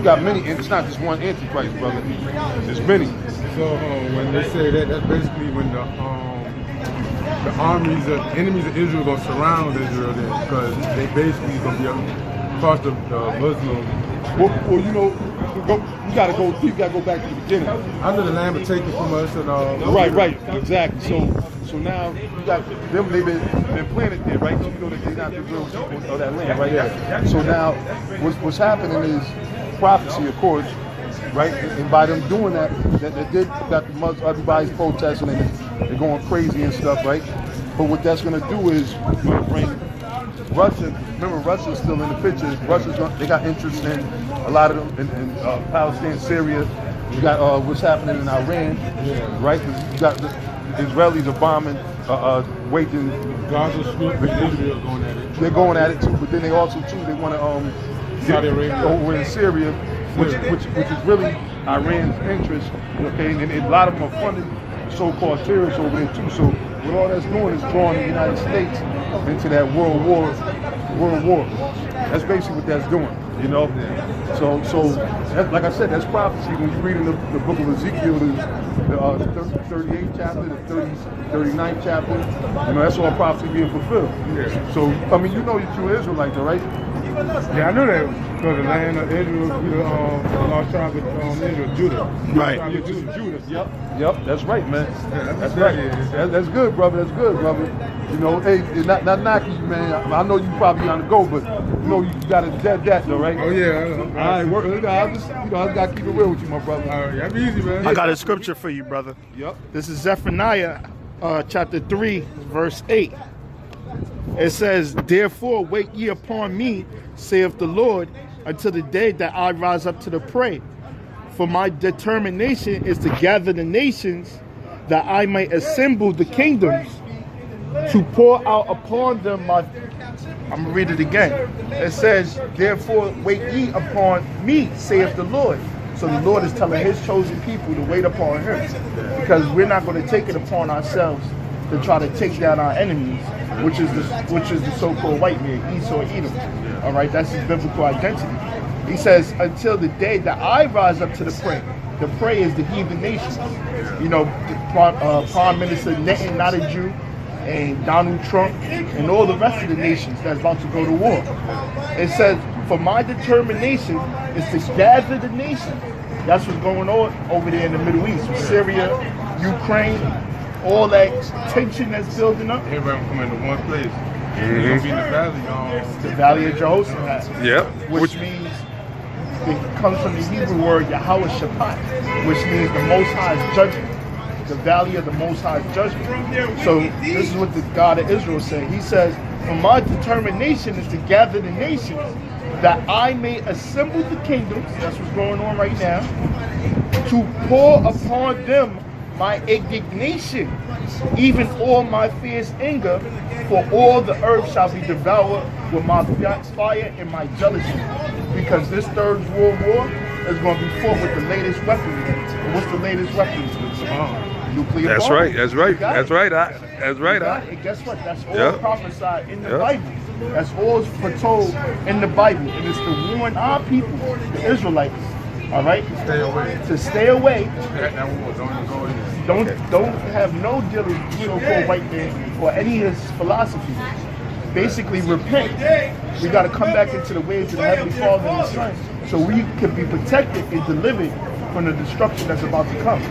got many, and it's not just one Antichrist, brother. There's many. So when they say that, that's basically when the armies, the enemies of Israel, gonna surround Israel then, because they basically gonna be across the Muslim. Well, you know, you gotta go back to the beginning. Under the land would take it from us and right, exactly. So now you got them. They've been planted there, right? So you know that they're not the real people of that land, right? Yeah. So now, what's happening is prophecy, of course, right? And by them doing that did got the Muslims, everybody's protesting and they're going crazy and stuff, right? But what that's going to do is bring Russia. Remember, Russia's still in the picture. They got interest in a lot of them in Palestine, Syria. You got what's happening in Iran, right? You got the Israelis are bombing, waging. Gaza Strip and Israel going at it. They're going at it too, but then they also they want to Saudi Arabia over in Syria, which is really Iran's interest. Okay, and a lot of them are funding so-called terrorists over there too. So what all that's doing is drawing the United States into that world war. That's basically what that's doing, you know. So that, like I said, that's prophecy. When you read in the book of Ezekiel, the 38th chapter, the 39th chapter, you know, that's all prophecy being fulfilled. Yeah. So I mean, you know, you're Israelite, though, right? Yeah, I know that. Because the land of Israel, the lost tribe of Israel, Judah. Right. Judah. Yep. That's right, man. Yeah, that's right. That's good, brother. That's good, brother. You know, hey, not knocking you, man. I know you probably on the go, but you know you got to dead that, though, right? Oh yeah. All right, work. I just got to keep it real with you, my brother. That's easy, man. I got a scripture for you, brother. Yep. This is Zephaniah, chapter 3, verse 8. It says, "Therefore wait ye upon me, saith the Lord, until the day that I rise up to the prey. For my determination is to gather the nations, that I may assemble the kingdoms, to pour out upon them my..." I'm going to read it again. It says, "Therefore wait ye upon me, saith the Lord." So the Lord is telling his chosen people to wait upon him, because we're not going to take it upon ourselves to try to take down our enemies, which is the so-called white man, Esau, Edom. All right, that's his biblical identity. He says, until the day that I rise up to the prey. The prey is the heathen nations. You know, Prime Minister Netanyahu and Donald Trump and all the rest of the nations that's about to go to war. It says, for my determination is to gather the nations. That's what's going on over there in the Middle East, with Syria, Ukraine, all that tension that's building up. Everybody come into one place. It's gonna be in the Valley of Jehoshaphat. Yep. Which means it comes from the Hebrew word Yahweh Shabbat, which means the Most High's judgment. The Valley of the Most High's judgment. So this is what the God of Israel said. He says, "For my determination is to gather the nations, that I may assemble the kingdoms." That's what's going on right now. "To pour upon them my indignation, even all my fierce anger, for all the earth shall be devoured with my fire and my jealousy." Because this third world war is going to be fought with the latest weaponry. And what's the latest weaponry? Nuclear That's bomb. right. That's right. That's right. That's right. And guess what? That's all prophesied in the Bible. That's all foretold in the Bible. And it's to warn our people, the Israelites, all right? Stay away. To stay away. That war, don't even go in. Don't have no dealings with so-called white man or any of his philosophy. Basically, repent. We got to come back into the ways of the Heavenly Father and the Son, so we can be protected and delivered from the destruction that's about to come.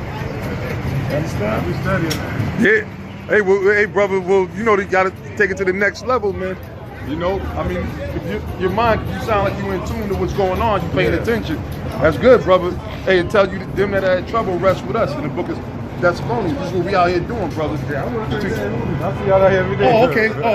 You understand? We studying. Yeah. Hey, brother. Well, you know, you got to take it to the next level, man. You know, I mean, if your mind, you sound like you in tune to what's going on. You paying attention. That's good, brother. Hey, and tell you them that had trouble rest with us in the book of Thessalonians. This is what we out here doing, brother. Yeah, I see y'all out here every day. Oh,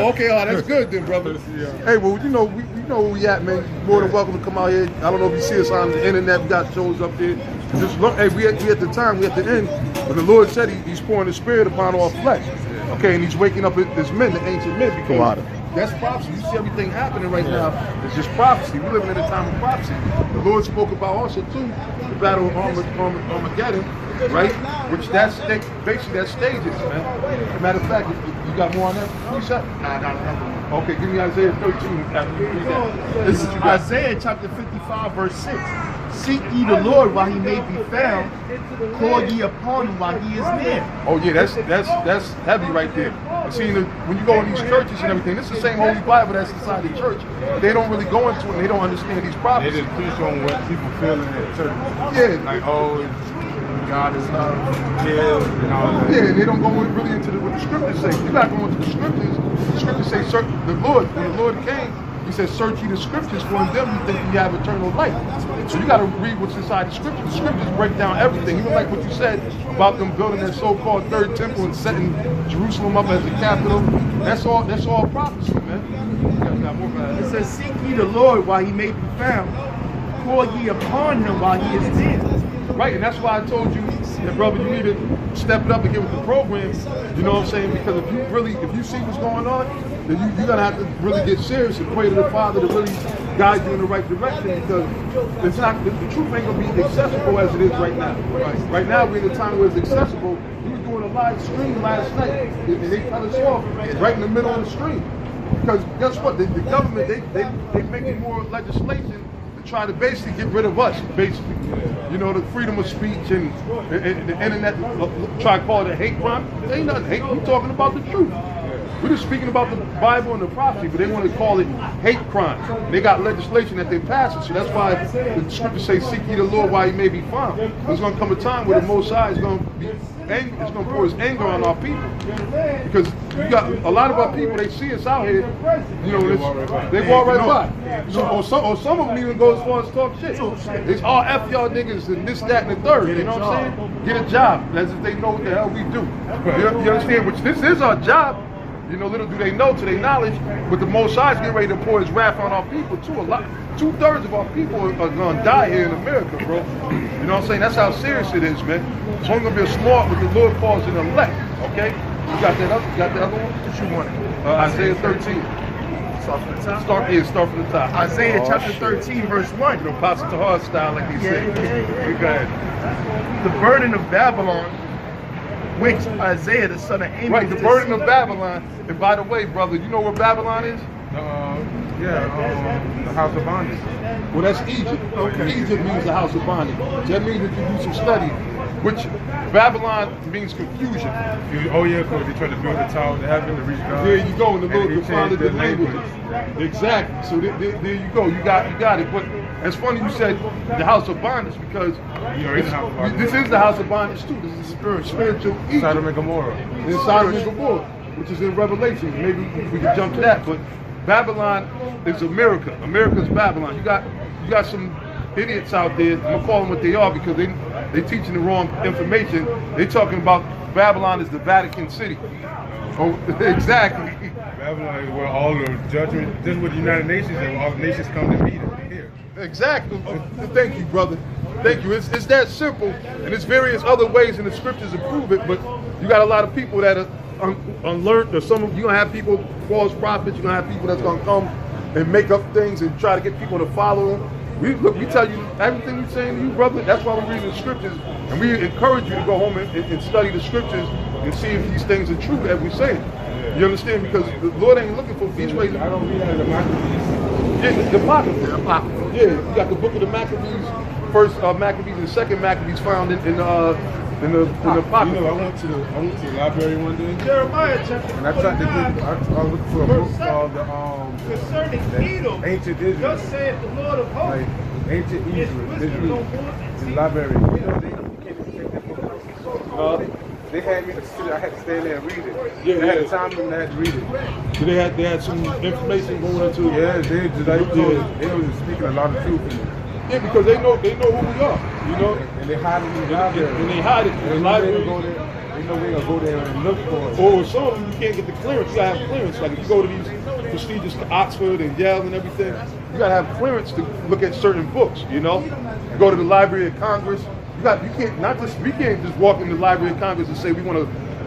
okay. Oh, that's good then, brother. Hey, well, you know, we know where we at, man. You're more than welcome to come out here. I don't know if you see us on the internet. We got shows up there. Just look, hey, we at the time, we at the end. But the Lord said he's pouring his spirit upon all flesh. Okay, and he's waking up his men, the ancient men, because that's prophecy. You see everything happening right now. It's just prophecy. We're living in a time of prophecy. The Lord spoke about also too the battle of Armageddon, right? Which basically that's stages, man. As a matter of fact, you got more on that? Nah. Okay, give me Isaiah 13. This is Isaiah chapter 55, verse 6. Seek ye the Lord while he may be found. Call ye upon him while he is near. Oh yeah, that's heavy right there. And see, when you go in these churches and everything, this is the same Holy Bible that's inside the church. They don't really go into it and they don't understand these prophecies. They just preach on what people feel in their church. Yeah. Like, oh, God is love, kill, and all that. Yeah, they don't go really into what the scriptures say. You gotta go into the scriptures. The scriptures say, the Lord, when the Lord came, he said, search ye the scriptures, for in them you think you have eternal life. So you got to read what's inside the scriptures. The scriptures break down everything. Even like what you said about them building their so-called third temple and setting Jerusalem up as the capital. That's all prophecy, man. It says, seek ye the Lord while he may be found. Call ye upon him while he is near. Right, and that's why I told you that, brother, you need to step it up and get with the program. You know what I'm saying? Because if you see what's going on, then you're gonna have to really get serious and pray to the Father to really guide you in the right direction. Because it's not the truth ain't gonna be accessible as it is right now. Right now we're in a time where it's accessible. We were doing a live stream last night, and they cut us off right in the middle of the stream. Because guess what? The government they making more legislation to try to basically get rid of us, basically. You know, the freedom of speech and the internet, try to call it a hate crime. It ain't nothing hate. We're talking about the truth. We're just speaking about the Bible and the prophecy, but they want to call it hate crime. They got legislation that they passing, so that's why the scriptures say, seek ye the Lord while he may be found. There's going to come a time where the Most High is going to be angry, it's going to pour his anger on our people. Because you got a lot of our people, they see us out here, you know, they walk right by. So, or some of them even go as far as talk shit. It's all F y'all niggas and this, that, and the third, you know what I'm saying? Get a job, as if they know what the hell we do. You understand? Which this is our job. You know, little do they know to their knowledge, but the Most High is getting ready to pour his wrath on our people too. 2/3 of our people are gonna die here in America, bro. You know what I'm saying? That's how serious it is, man. It's only gonna be a smart, but the Lord calls it elect. Okay? You got that other one? What you want? Isaiah 13. Start from the top? Start from the top. Isaiah chapter 13, verse 1. You know, pass it to hard style, like they say. Yeah. Go ahead. The burden of Babylon, which Isaiah the son of Amos. Right, the burden of Babylon. And by the way, brother, you know where Babylon is? The house of bondage. Well, that's Egypt. Okay. Egypt means the house of bondage. That means that you do some study, which Babylon means confusion. Oh yeah, because they try to build the tower to heaven to reach God. There you go, and the Lord confounded the language. Exactly. So there you go. You got it. But it's funny you said the house of bondage because this is the house of bondage too. This is spiritual Egypt. Sodom and Gomorrah. In Sodom and Gomorrah, which is in Revelation. Maybe we can jump to that. But Babylon is America. America's Babylon. You got some idiots out there. I'm gonna call them what they are because they teaching the wrong information. They talking about Babylon is the Vatican City. Oh, exactly. Babylon is where all the judgment, this is what the United Nations and all the nations come to meet here. Exactly. Thank you, brother. Thank you. It's that simple, and there's various other ways in the scriptures to prove it. But you got a lot of people that are unlearned, or some of you gonna have people, false prophets. You're gonna have people that's gonna come and make up things and try to get people to follow them. We tell you everything we're saying to you, brother. That's why we read the scriptures, and we encourage you to go home and study the scriptures and see if these things are true as we say. You understand? Because the Lord ain't looking for each way. I don't read out of the Maccabees. Yeah, the Apocrypha. Yeah, you got the book of the Maccabees, first Maccabees and second Maccabees found in the Apocrypha. You know, I went to the library one day. Jeremiah chapter 5. And I tried to get, I was looking for a book called concerning Edom, Ancient Israel. thus saith the Lord of hosts. Like Ancient Israel. The library. You know, you can't even take that book. They had me to sit, I had to stand there and read it. Yeah, they had a time limit, I had to read it. So they had some information going into. Yeah, they was speaking a lot of truth in it. Yeah, because they know who we are, you know. And they hide it in the library. And they hide it in the library. They know we're gonna go there and look for it. Or some of them you can't get the clearance. You gotta have clearance. Like if you go to these prestigious Oxford and Yale and everything, you gotta have clearance to look at certain books. You know, you go to the Library of Congress. We can't just walk in the Library of Congress and say we want to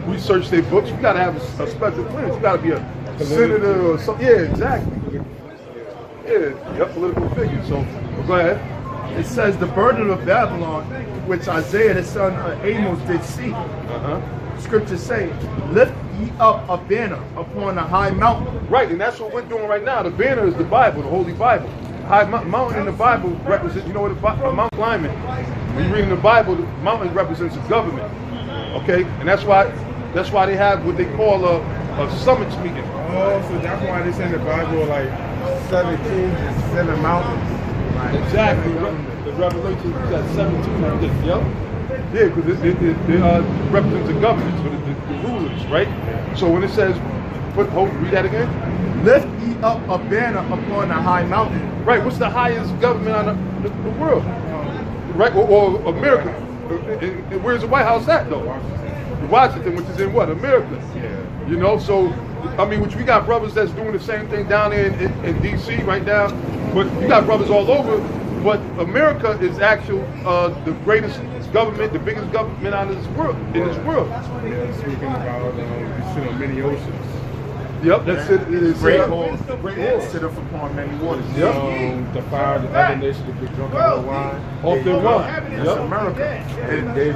research their books. You gotta have a special clearance. You gotta be a senator or something. Yeah, exactly. Yeah, political figure. So go ahead. It says the burden of Babylon, which Isaiah the son of Amos did see. Scriptures say, lift ye up a banner upon a high mountain. Right, and that's what we're doing right now. The banner is the Bible, the Holy Bible. mountain in the Bible represents, you know what a mount climbing. When you read in the Bible, the mountain represents a government. Okay, and that's why they have what they call a summits meeting. Oh, so that's why they say in the Bible like 7 kings and 7 mountains. Like, exactly. The Revelation says 17. Yep. Yeah, because it represents the government, so the rulers, right? So when it says, read that again. Lift ye up a banner upon a high mountain. Right. What's the highest government on the world? Right. Or America. And where's the White House at though? Washington, which is in what? America. Yeah. You know, so I mean, which we got brothers that's doing the same thing down there in DC right now, but you got brothers all over. But America is actually the greatest government, the biggest government on this world, in this world. Yeah, speaking about you sit on many oceans. Yep, that's it. It is Great halls. Sit up upon many waters. Yep. The fire of the other nations to get drunk on wine. Off their wine. That's Yep. America. And they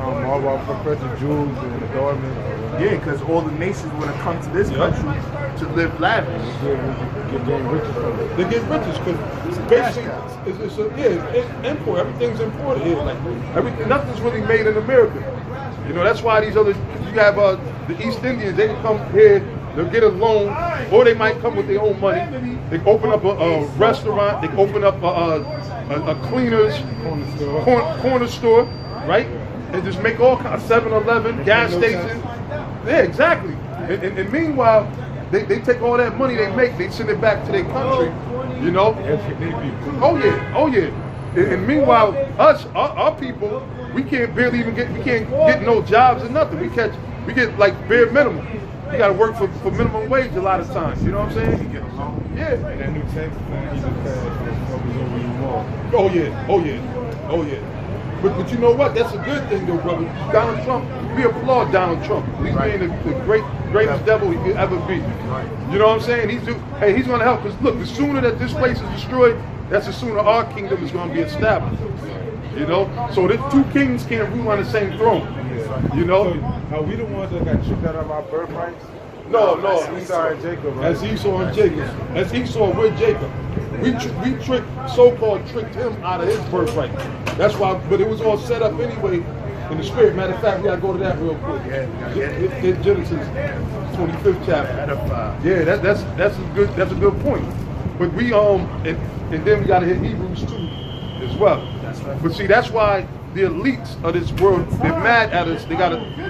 all about professor Jews and the government. Yeah, because all the nations want to come to this country to live lavish. Get riches from it. They get riches because basically it's import. Everything's imported here. Like nothing's really made in America. You know, that's why these other, you have the East Indians, they can come here, they'll get a loan, or they might come with their own money. They open up a restaurant, they open up a cleaner's corner store, right? And just make all kinds of 7-Eleven, gas station. Yeah, exactly. And meanwhile, they take all that money they make, they send it back to their country, you know? Oh yeah. And meanwhile, our people, we can't get no jobs or nothing. We get like bare minimum. You got to work for minimum wage a lot of times. You know what I'm saying? You get a loan. Yeah. And that new tax plan he just passed focus over you more. Oh yeah. But you know what? That's a good thing though, brother. Donald Trump, we applaud Donald Trump. He's being the greatest devil he could ever be. You know what I'm saying? He's going to help us. Look, the sooner that this place is destroyed, that's the sooner our kingdom is going to be established. You know? So the two kings can't rule on the same throne. You know? So, are we the ones that got tricked out of our birthrights? No. Esau and Jacob, right? As Esau and Jacob. As Esau with Jacob. We so-called tricked him out of his birthright. That's why, but it was all set up anyway in the spirit. Matter of fact, we gotta go to that real quick. In Genesis 25th chapter. Yeah, that's a good point. But we and then we gotta hit Hebrews 2 as well. But see, that's why the elites of this world, they're mad at us.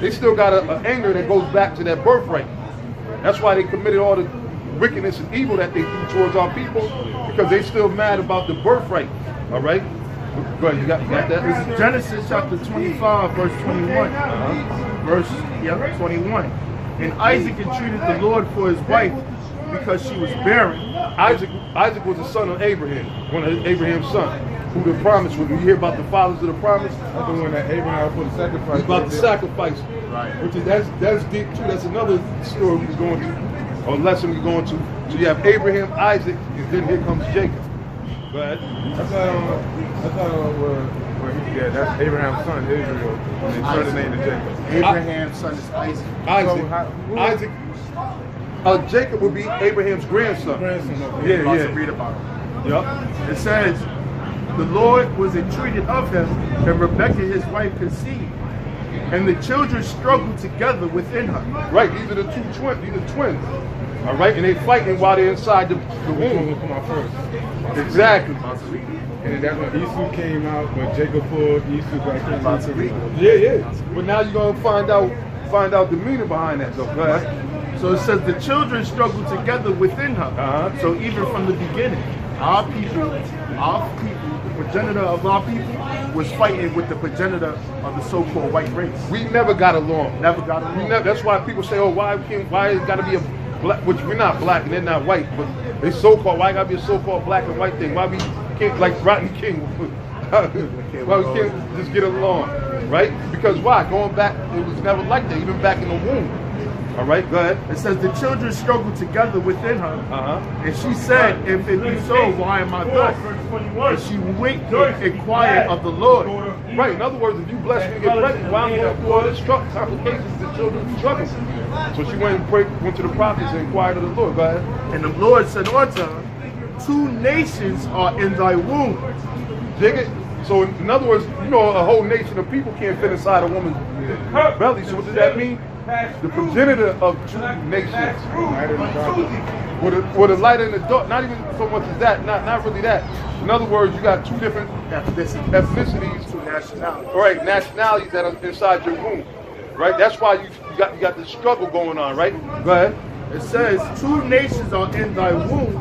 They still got an anger that goes back to that birthright. That's why they committed all the wickedness and evil that they do towards our people, because they still mad about the birthright. All right? Go ahead, you got that? This is Genesis chapter 25, verse 21. Verse 21. And Isaac entreated the Lord for his wife because she was barren. Isaac was the son of Abraham, one of Abraham's sons, who the promise was. You hear about the fathers of the promise? That's the one that Abraham put the sacrifice. It's about the sacrifice. Right. Which is that's deep too. That's another story we're going to, or lesson we're going to. So you have Abraham, Isaac, and then here comes Jacob. Go ahead. That's Abraham's son, Israel. And they turned the name to Jacob. Abraham's son is Isaac. Isaac. Jacob would be Abraham's grandson. Yeah. Read about him. Yep. It says, the Lord was entreated of him, and Rebekah his wife conceived. And the children struggled together within her. Right, these are the two twins. These are twins. All right, and they fighting while they're inside the womb. Will come out first. Exactly. And that's when Esau came out, when Jacob pulled Esau back in. Yeah. But now you're gonna find out the meaning behind that, though. Go ahead. So it says the children struggled together within her. So even from the beginning, our people, the progenitor of our people, was fighting with the progenitor of the so-called white race. We never got along. That's why people say, oh, why it got to be a black, which we're not black and they're not white, but they so-called, why it got to be a so-called black and white thing? Why we can't, like Rotten King, why we can't just get along, right? Because why? Going back, it was never like that, even back in the womb. All right, go ahead. It says the children struggled together within her, and she said, if it be so, why am I thus? And she went and inquired of the Lord. Right, in other words, if you bless me and get pregnant, why am I going through all this complications that children struggle? So she went to the prophets and inquired of the Lord. Go ahead. And the Lord said unto her, 2 nations are in thy womb. Dig it? So in other words, you know, a whole nation of people can't fit inside a woman's belly. So what does that mean? The progenitor of 2 nations. With a light in the dark, not even so much as that, not really that. In other words, you got 2 different ethnicities, 2 nationalities. all right, nationalities that are inside your womb, right? That's why you got this struggle going on, right? Go ahead. It says, 2 nations are in thy womb,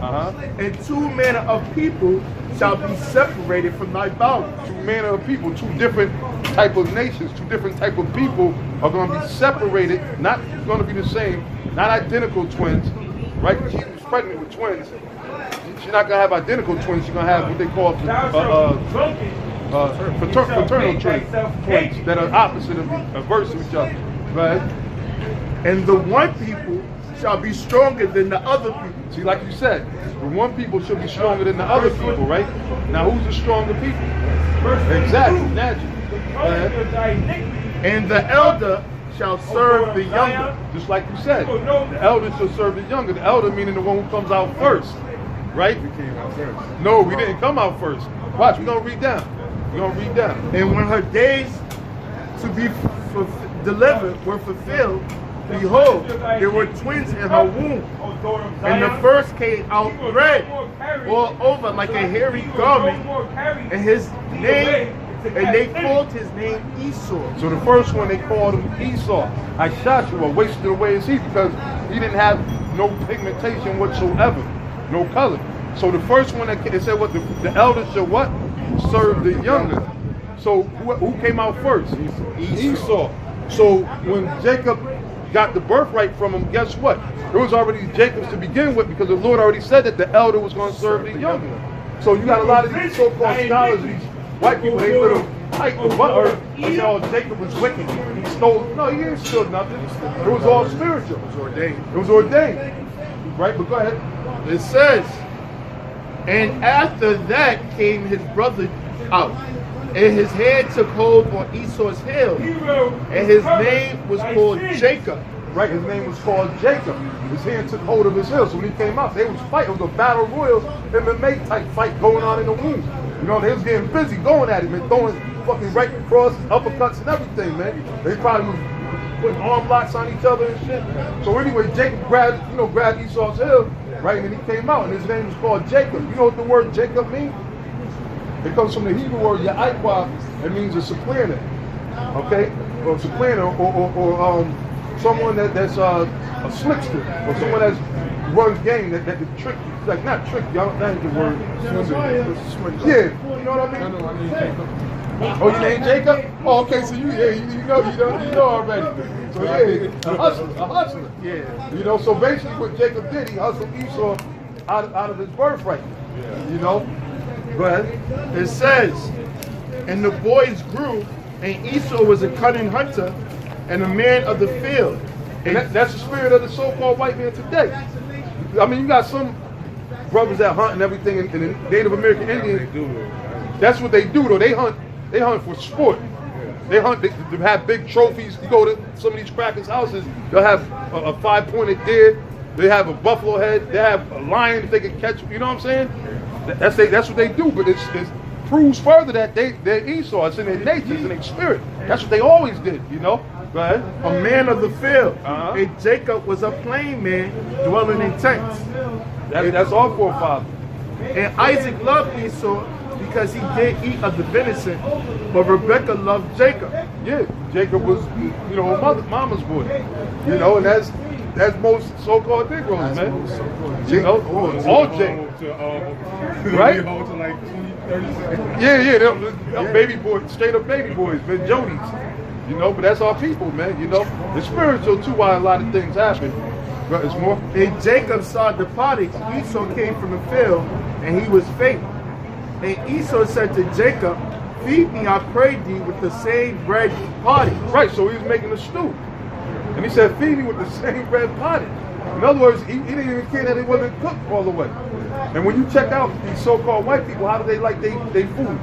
and 2 manner of people shall be separated from thy bowels. 2 manner of people, 2 different type of nations, 2 different type of people are going to be separated, not going to be the same, not identical twins, right? She was pregnant with twins. She's not going to have identical twins. She's going to have what they call fraternal twins that are opposite of averse to each other, right? And the one people shall be stronger than the other people. See, like you said, the one people should be stronger than the other people, right? Now, who's the stronger people? Exactly, naturally. And the elder shall serve the younger. Just like you said, the elder shall serve the younger. The elder meaning the one who comes out first, right? We came out first. No, we didn't come out first. Watch, we're going to read down. We're going to read down. And when her days to be delivered were fulfilled, behold, there were twins in her womb. And the first came out red, all over like a hairy garment, and his name, and they called his name Esau. So the first one, they called him Esau. Joshua wasted away his heat because he didn't have no pigmentation whatsoever, no color. So the first one, it said what? The elder should what? Serve the younger. So who came out first? Esau. So when Jacob got the birthright from him, guess what? It was already Jacob's to begin with because the Lord already said that the elder was going to serve the younger. So you got a lot of these so-called scholars, these white people, they little hype the butler, and oh, Jacob was wicked. He stole. No, he didn't steal nothing. It was all spiritual. It was ordained. It was ordained. Right, but go ahead. It says, and after that came his brother out, and his hand took hold on Esau's heel, and his name was called Jacob. Right, his name was called Jacob. His hand took hold of his heel. So when he came out, they was fighting. It was a battle royal MMA type fight going on in the womb. You know, they was getting busy going at him and throwing fucking right crosses, uppercuts and everything, man. They probably was putting arm locks on each other and shit. So anyway, Jacob grabbed Esau's heel, right, and then he came out, and his name was called Jacob. You know what the word Jacob means? It comes from the Hebrew word Inquire. It means a supplanter, okay, or supplanter, or someone that's a slickster, or someone that's runs game that can trick, like not trick. Y'all don't think the word. Yeah, you know what I mean? I need Jacob. Oh, your name Jacob? Oh, okay. So you know already. So yeah, a hustler. Yeah. You know, so basically what Jacob did, he hustled Esau out of his birthright. Yeah. You know. Go ahead. It says, and the boys grew, and Esau was a cunning hunter and a man of the field. And that's the spirit of the so-called white man today. I mean, you got some brothers that hunt and everything, and the Native American Indians. That's what they do, though. They hunt for sport. They hunt. They have big trophies. You go to some of these crackers' houses, they'll have a 5-pointed deer. They have a buffalo head. They have a lion if they can catch. You know what I'm saying? That's what they do. But it proves further that they're Esau. It's in their nature. It's in their spirit. That's what they always did. You know. Go ahead. A man of the field. And Jacob was a plain man dwelling in tents. That's our forefather. And Isaac loved Esau because he did eat of the venison, but Rebekah loved Jacob. Yeah, Jacob was, you know, mama's boy. You know, and that's most so-called Negroes, man. You know, all Jacob. Right? Yeah, baby boys, straight up baby boys, man, Jodites. You know, but that's our people, man. You know, it's spiritual too. Why a lot of things happen. But it's more. And Jacob saw departed. Esau came from the field, and he was faint. And Esau said to Jacob, "Feed me, I pray thee, with the same bread pottage." Right. So he was making a stew, and he said, "Feed me with the same bread pottage." In other words, he didn't even care that it wasn't cooked all the way. And when you check out these so-called white people, how do they like their food?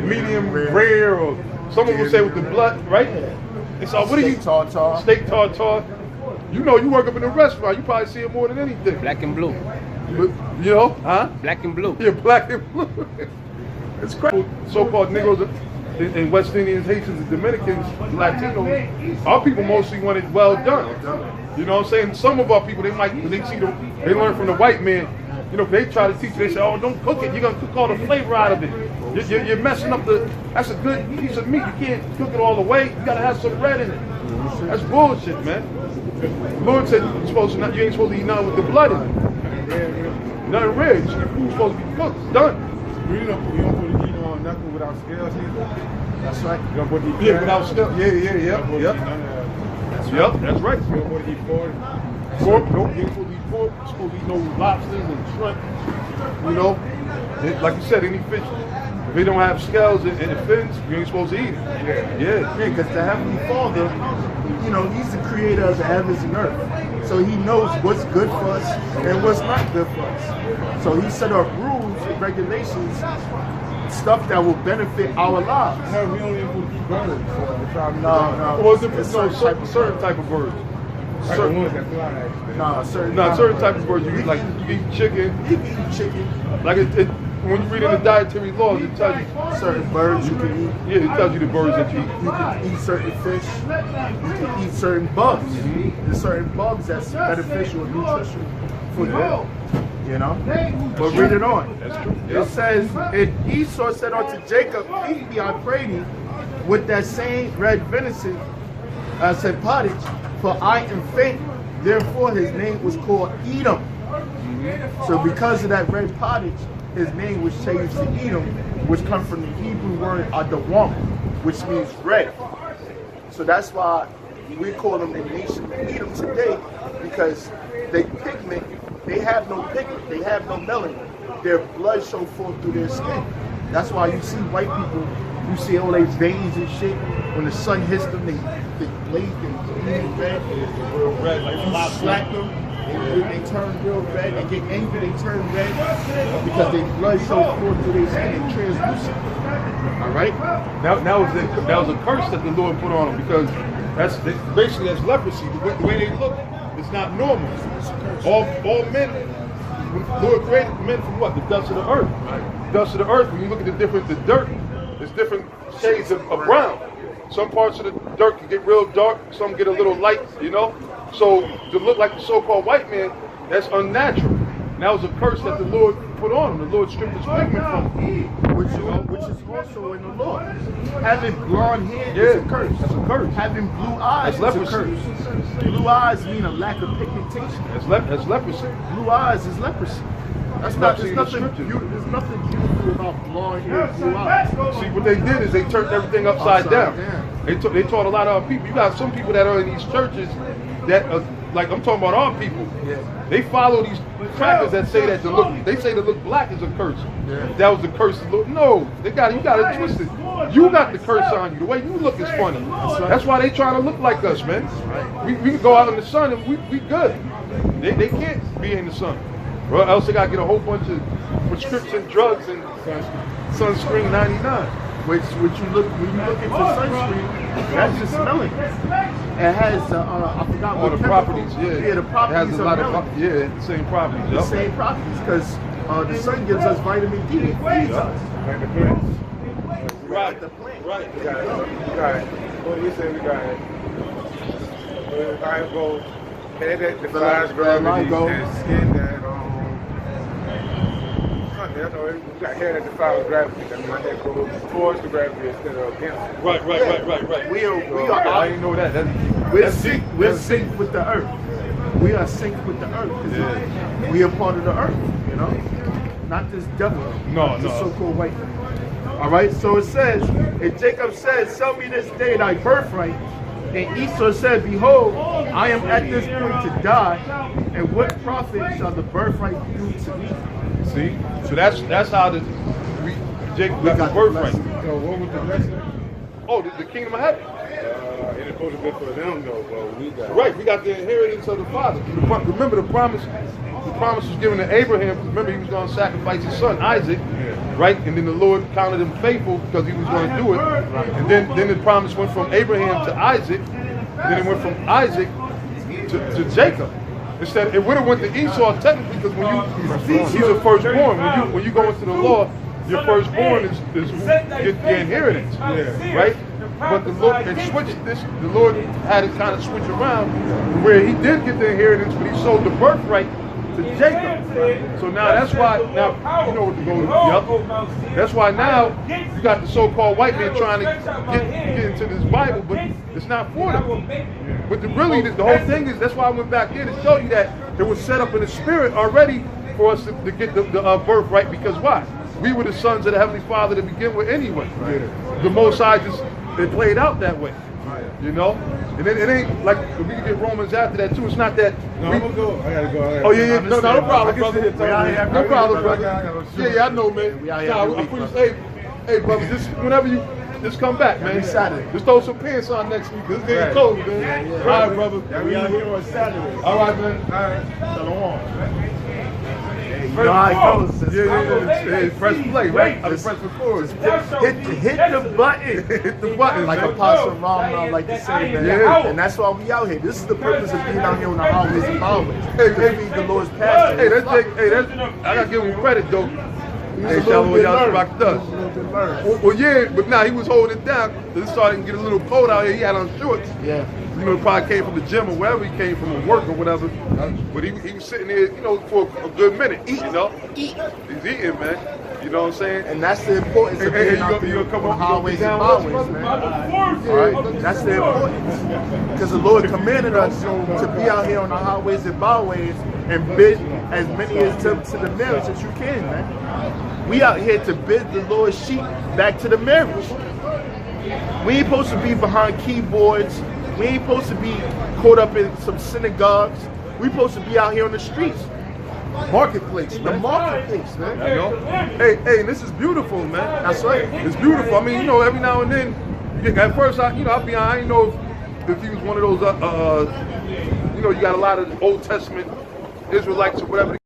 Medium rare, or someone will say with the blood, right? It's all, what are you? Tartar. Steak tartar. You know, you work up in a restaurant, you probably see it more than anything. Black and blue. You know, huh? Black and blue. Yeah, black and blue. It's crazy. So-called Negroes in West Indians, Haitians, and Dominicans, Latinos, our people mostly want it well done. You know what I'm saying? Some of our people, they learn from the white man. You know, they try to teach you, they say, oh, don't cook it. You're going to cook all the flavor out of it. You're messing up that's a good piece of meat. You can't cook it all the way. You got to have some red in it. That's bullshit, man. The Lord said you ain't supposed to eat nothing with the blood in it. Nothing red. Your food's supposed to be cooked. It's done. You don't put the heat on nothing without scales either. That's right. You don't put the Yeah, without scales. Yep. That's right. You don't put the heat forward. Pork, nope, you ain't supposed to eat pork. You're supposed to eat no lobsters and shrimp. You know, like you said, any fish, if they don't have scales and the fins, you ain't supposed to eat it. Yeah, because the Heavenly Father, you know, He's the creator of the heavens and earth. So He knows what's good for us and what's not good for us. So He set up rules and regulations, stuff that will benefit our lives. No, we only put the birds. No. Well, certain type of birds. Certain ones that fly, actually. Certain type of birds. You eat chicken. You can eat chicken. Like when you read in the dietary laws, it tells you certain birds you can eat. Yeah, it tells you the birds that you eat. You can eat certain fish. You can eat certain bugs. There's certain bugs that's beneficial and nutritional for them. You know? But read it on. That's true. It says, and Esau said unto Jacob, feed me, I pray thee, with that same red venison, said pottage, for I am faint. Therefore his name was called Edom. So because of that red pottage, his name was changed to Edom, which comes from the Hebrew word Adawam, which means red. So that's why we call them the nation of Edom today, because they pigment, they have no pigment, they have no melanin. Their blood show forth through their skin. That's why you see white people, you see all these veins and shit. When the sun hits them, they blaze, they turn red. Real red, like You slap them, they turn real red. They get angry, they turn red because their blood show forth through their skin and translucent. All right. That was a curse that the Lord put on them, because that's leprosy. The way they look is not normal. All men, the Lord created men from what? The dust of the earth. Dust of the earth. When you look at the dirt, there's different shades of brown. Some parts of the dirt can get real dark, some get a little light, you know? So to look like the so-called white man, that's unnatural. And that was a curse that the Lord put on him. The Lord stripped his pigment from him. Which is also in the law. Having blonde hair is a curse. That's a curse. Having blue eyes is a curse. Blue eyes mean a lack of pigmentation. That's leprosy. Blue eyes is leprosy. There's nothing beautiful about blonde hair and blue eyes. See, what they did is they turned everything upside down. They taught a lot of our people. You got some people that are in these churches that are, like I'm talking about our people. Yeah. They follow these crackers that say that to look black is a curse. Yeah. That was the curse. No, you got it twisted. You got the curse on you. The way you look is funny. That's why they trying to look like us, man. We can go out in the sun and we good. They can't be in the sun. Or else they gotta get a whole bunch of prescription drugs and sunscreen 99. When you look into sunscreen, that's just smelling. It has I forgot all what the chemical. properties, Yeah, the properties it has a lot of of the same properties. The same properties, because the sun gives us vitamin D. It feeds us. Like the plants. Right. The plant. Right. We got it. What you say we got it? Iron gold. That defies gravity and skin that we got hair that defies gravity. That my head goes towards the gravity instead of against it. Right. We are. I didn't know that. We're synced with the earth. We are synced with the earth. We are part of the earth, you know? Not this devil. No. The so-called white man. All right, so it says, and Jacob said, sell me this day thy birthright. And Esau said, behold, I am at this point to die, and what profit shall the birthright do to me? See? So that's how Jacob got the birthright. So what was the blessing? Oh, the kingdom of heaven. It's supposed to be for them though, but we got Right, we got the inheritance of the Father. Remember the promise was given to Abraham. Remember, he was going to sacrifice his son Isaac, right? And then the Lord counted him faithful because he was going to do it. Right. And then the promise went from Abraham to Isaac. And then it went from Isaac to Jacob. Instead, it would have went to Esau technically, because when he's a firstborn. When you go into the law, your firstborn is who gets the inheritance, right? But the Lord, they switched this. The Lord had it kind of switch around, where he did get the inheritance, but he sold the birthright to Jacob. So now that's why, now you know what to go to. Yep. That's why now you got the so-called white man trying to get into this Bible, but it's not for them. But the whole thing is, that's why I went back here to show you that it was set up in the spirit already for us to get the birthright, because why? We were the sons of the Heavenly Father to begin with anyway. The Most High just, it played out that way. You know? And then it ain't like, we can get Romans after that too. It's not that. No, I'm gonna go. I gotta go. Oh yeah. No problem, brother. No problem, brother. Yeah, I know, man. Hey, brother, just whenever you just come back, man. Saturday. Just throw some pants on next week. This getting cold, man. All right, brother. Yeah, we out here on Saturday. All right, man. All right. Shalom. You know how it goes. Yeah. Press play, right? I mean, press record. Hit the button. Hit the button, like man. Apostle Ram like to say, man. Yeah. And that's why we out here. This is the purpose of being out here on the highways and byways. Hey, the Lord's pastor. Hey, that's I gotta give him credit though. Hey, Shalom, y'all rocked us. Well, yeah, but now he was holding it down. It started to get a little cold out here. He had on shorts. Yeah. You know, he probably came from the gym or wherever he came from, or work or whatever. But he was sitting there, you know, for a good minute. He's eating, man. You know what I'm saying? And that's the importance of being out here on the highways and byways, man. All right, that's the importance. Because the Lord commanded us to be out here on the highways and byways and bid as many as to the marriage as you can, man. We out here to bid the Lord's sheep back to the marriage. We ain't supposed to be behind keyboards. We ain't supposed to be caught up in some synagogues. We supposed to be out here on the streets. Marketplace, man. The marketplace, man. You know? Hey, and this is beautiful, man. That's right. It's beautiful. I mean, you know, every now and then, at first, I didn't know if he was one of those, you know, you got a lot of Old Testament Israelites or whatever the